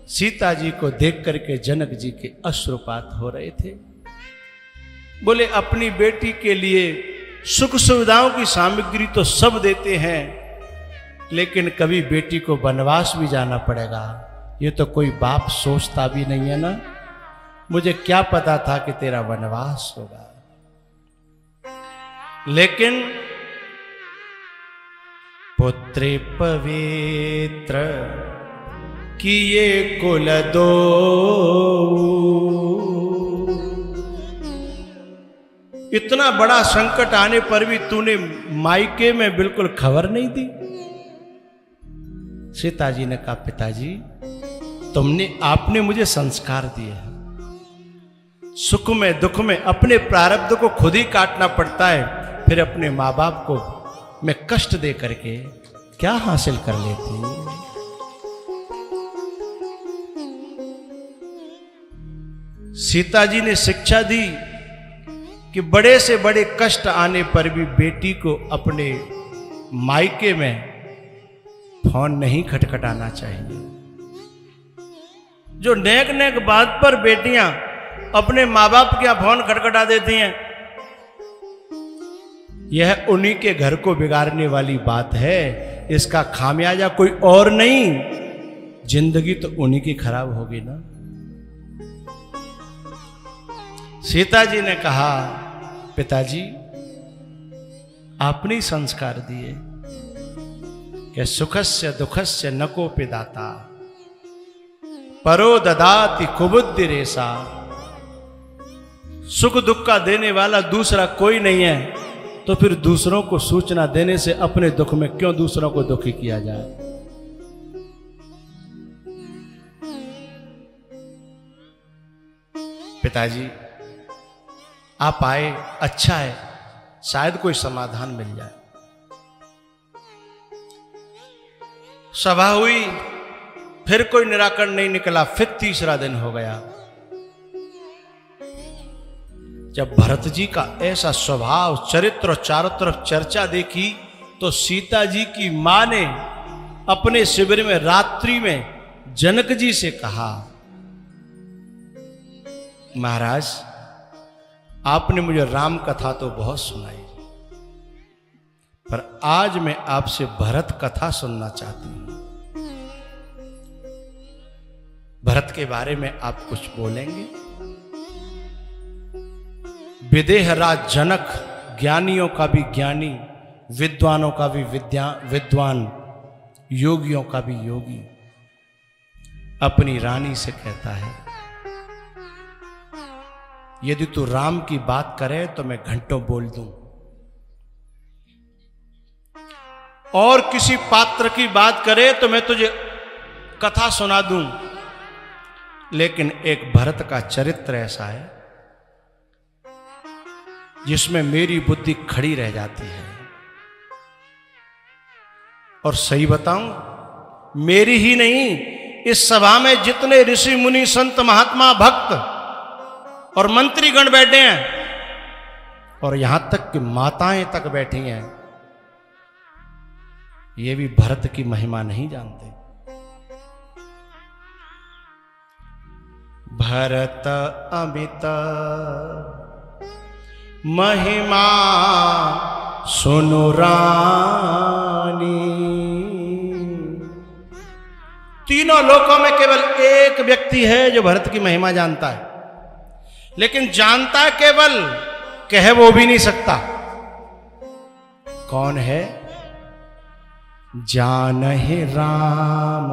सीता जी को देख करके जनक जी के अश्रुपात हो रहे थे। बोले अपनी बेटी के लिए सुख सुविधाओं की सामग्री तो सब देते हैं, लेकिन कभी बेटी को वनवास भी जाना पड़ेगा, ये तो कोई बाप सोचता भी नहीं है ना। मुझे क्या पता था कि तेरा वनवास होगा। लेकिन पुत्री पवित्र किए कुल दो, इतना बड़ा संकट आने पर भी तूने मायके में बिल्कुल खबर नहीं दी। सीता जी ने कहा पिताजी आपने मुझे संस्कार दिए हैं, सुख में दुख में अपने प्रारब्ध को खुद ही काटना पड़ता है, फिर अपने माँ बाप को मैं कष्ट दे करके क्या हासिल कर लेती। सीता जी ने शिक्षा दी कि बड़े से बड़े कष्ट आने पर भी बेटी को अपने मायके में फोन नहीं खटखटाना चाहिए। जो नेक नेक बात पर बेटियां अपने माँ बाप के यहाँ फोन खटखटा देती हैं, यह उन्हीं के घर को बिगाड़ने वाली बात है। इसका खामियाजा कोई और नहीं, जिंदगी तो उन्हीं की खराब होगी ना। सीता जी ने कहा पिताजी आपने संस्कार दिए कि सुखस्य दुखस्य न कोपि दाता परो ददाति कुबुद्धि रेसा। सुख दुख का देने वाला दूसरा कोई नहीं है, तो फिर दूसरों को सूचना देने से अपने दुख में क्यों दूसरों को दुखी किया जाए। पिताजी आप आए, अच्छा है, शायद कोई समाधान मिल जाए। सभा हुई, फिर कोई निराकरण नहीं निकला। फिर तीसरा दिन हो गया। जब भरत जी का ऐसा स्वभाव चरित्र और चारों तरफ चर्चा देखी, तो सीता जी की मां ने अपने शिविर में रात्रि में जनक जी से कहा महाराज आपने मुझे राम कथा तो बहुत सुनाई, पर आज मैं आपसे भरत कथा सुनना चाहती हूं। भरत के बारे में आप कुछ बोलेंगे? विदेह राज जनक, ज्ञानियों का भी ज्ञानी, विद्वानों का भी विद्वान, योगियों का भी योगी, अपनी रानी से कहता है यदि तू राम की बात करे तो मैं घंटों बोल दूं, और किसी पात्र की बात करे तो मैं तुझे कथा सुना दूं, लेकिन एक भरत का चरित्र ऐसा है जिसमें मेरी बुद्धि खड़ी रह जाती है। और सही बताऊं, मेरी ही नहीं, इस सभा में जितने ऋषि मुनि संत महात्मा भक्त और मंत्रीगण बैठे हैं, और यहां तक कि माताएं तक बैठी हैं, ये भी भरत की महिमा नहीं जानते। भरत अमित महिमा सुनु रानी। तीनों लोकों में केवल एक व्यक्ति है जो भरत की महिमा जानता है, लेकिन जानता है केवल, कह वो भी नहीं सकता। कौन है? जानहि राम,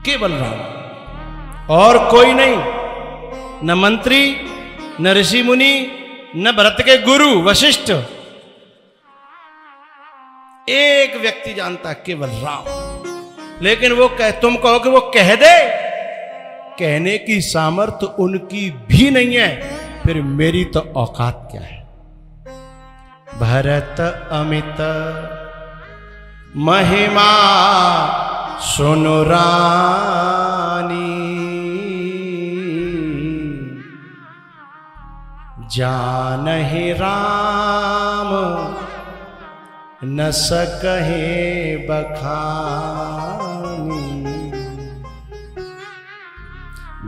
केवल राम, और कोई नहीं। न मंत्री, न ऋषि मुनि, न भरत के गुरु वशिष्ठ, एक व्यक्ति जानता, केवल राम। लेकिन वो तुम कहो कि वो कह दे, कहने की सामर्थ्य उनकी भी नहीं है, फिर मेरी तो औकात क्या है। भरत अमित महिमा सुनु रानी, जानहि राम न सकहे बखानी।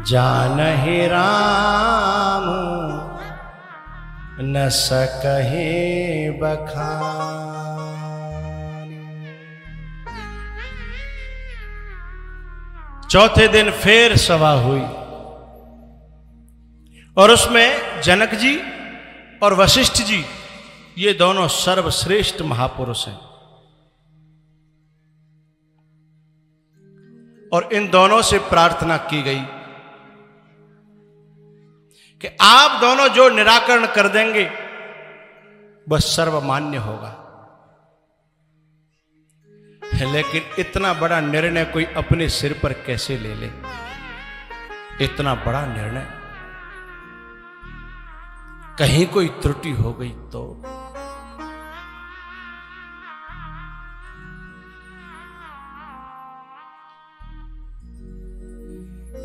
जानहि राम न सकहे बखान। चौथे दिन फिर सभा हुई और उसमें जनक जी और वशिष्ठ जी, ये दोनों सर्वश्रेष्ठ महापुरुष हैं, और इन दोनों से प्रार्थना की गई कि आप दोनों जो निराकरण कर देंगे वह सर्वमान्य होगा। लेकिन इतना बड़ा निर्णय कोई अपने सिर पर कैसे ले ले? इतना बड़ा निर्णय, कहीं कोई त्रुटि हो गई तो?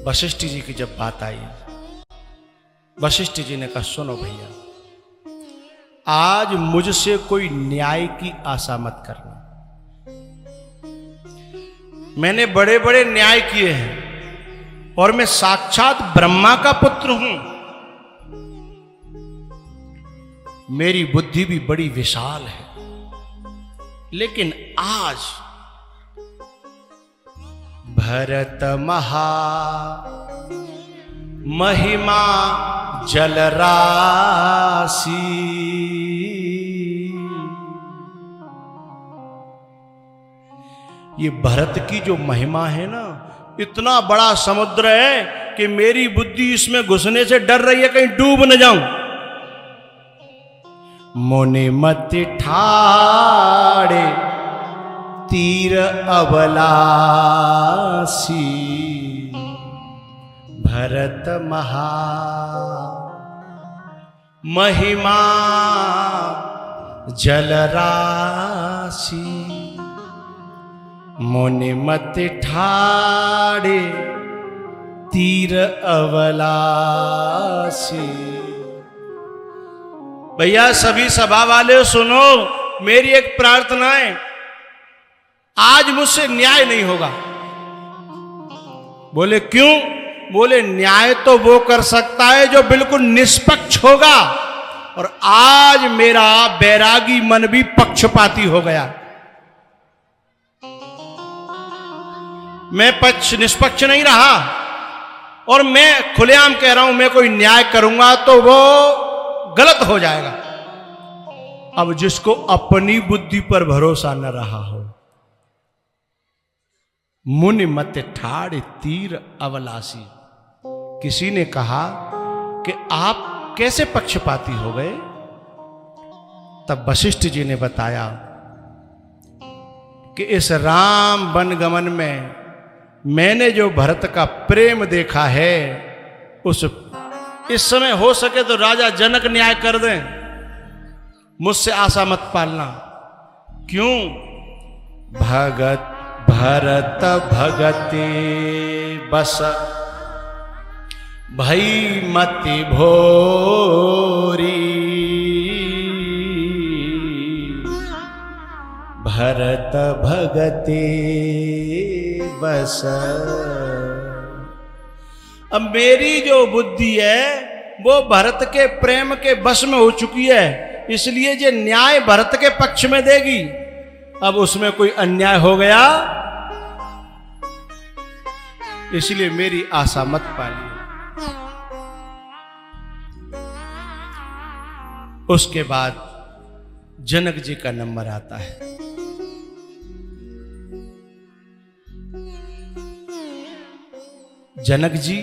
वशिष्ठ जी की जब बात आई, वशिष्ठ जी ने कहा सुनो भैया, आज मुझसे कोई न्याय की आशा मत करना। मैंने बड़े बड़े न्याय किए हैं और मैं साक्षात ब्रह्मा का पुत्र हूं। मेरी बुद्धि भी बड़ी विशाल है, लेकिन आज भरत महा महिमा जलराशि, ये भरत की जो महिमा है ना, इतना बड़ा समुद्र है कि मेरी बुद्धि इसमें घुसने से डर रही है कहीं डूब न जाऊं। मुनि मति ठाड़े तीर अबलासी, भरत महा महिमा जलराशि, मुनि मति ठाड़े तीर अबलासी। भैया सभी सभा वाले सुनो, मेरी एक प्रार्थना है, आज मुझसे न्याय नहीं होगा। बोले क्यों? बोले न्याय तो वो कर सकता है जो बिल्कुल निष्पक्ष होगा, और आज मेरा बैरागी मन भी पक्षपाती हो गया। मैं निष्पक्ष नहीं रहा, और मैं खुलेआम कह रहा हूं मैं कोई न्याय करूंगा तो वो गलत हो जाएगा। अब जिसको अपनी बुद्धि पर भरोसा न रहा हो, मुनि मत ठाड़ तीर अवलासी, किसी ने कहा कि आप कैसे पक्षपाती हो गए? तब वशिष्ठ जी ने बताया कि इस राम वनगमन में मैंने जो भरत का प्रेम देखा है, इस समय हो सके तो राजा जनक न्याय कर दें, मुझसे आशा मत पालना। क्यों? भरत भगते बस भई मति भोरी, भरत भगते बस। अब मेरी जो बुद्धि है वो भरत के प्रेम के बस में हो चुकी है, इसलिए ये न्याय भरत के पक्ष में देगी। अब उसमें कोई अन्याय हो गया, इसलिए मेरी आशा मत पालिए। उसके बाद जनक जी का नंबर आता है। जनक जी,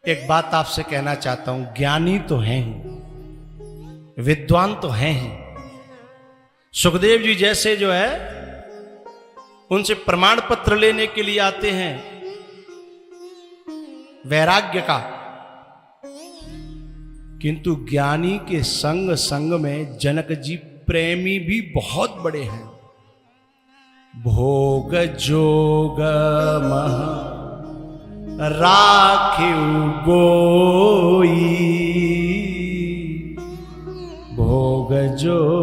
एक बात आपसे कहना चाहता हूं, ज्ञानी तो हैं ही, विद्वान तो हैं ही। सुखदेव जी जैसे जो है उनसे प्रमाण पत्र लेने के लिए आते हैं वैराग्य का, किंतु ज्ञानी के संग संग में जनक जी प्रेमी भी बहुत बड़े हैं। भोग जोग मह राखिउ गोई, भोग जोग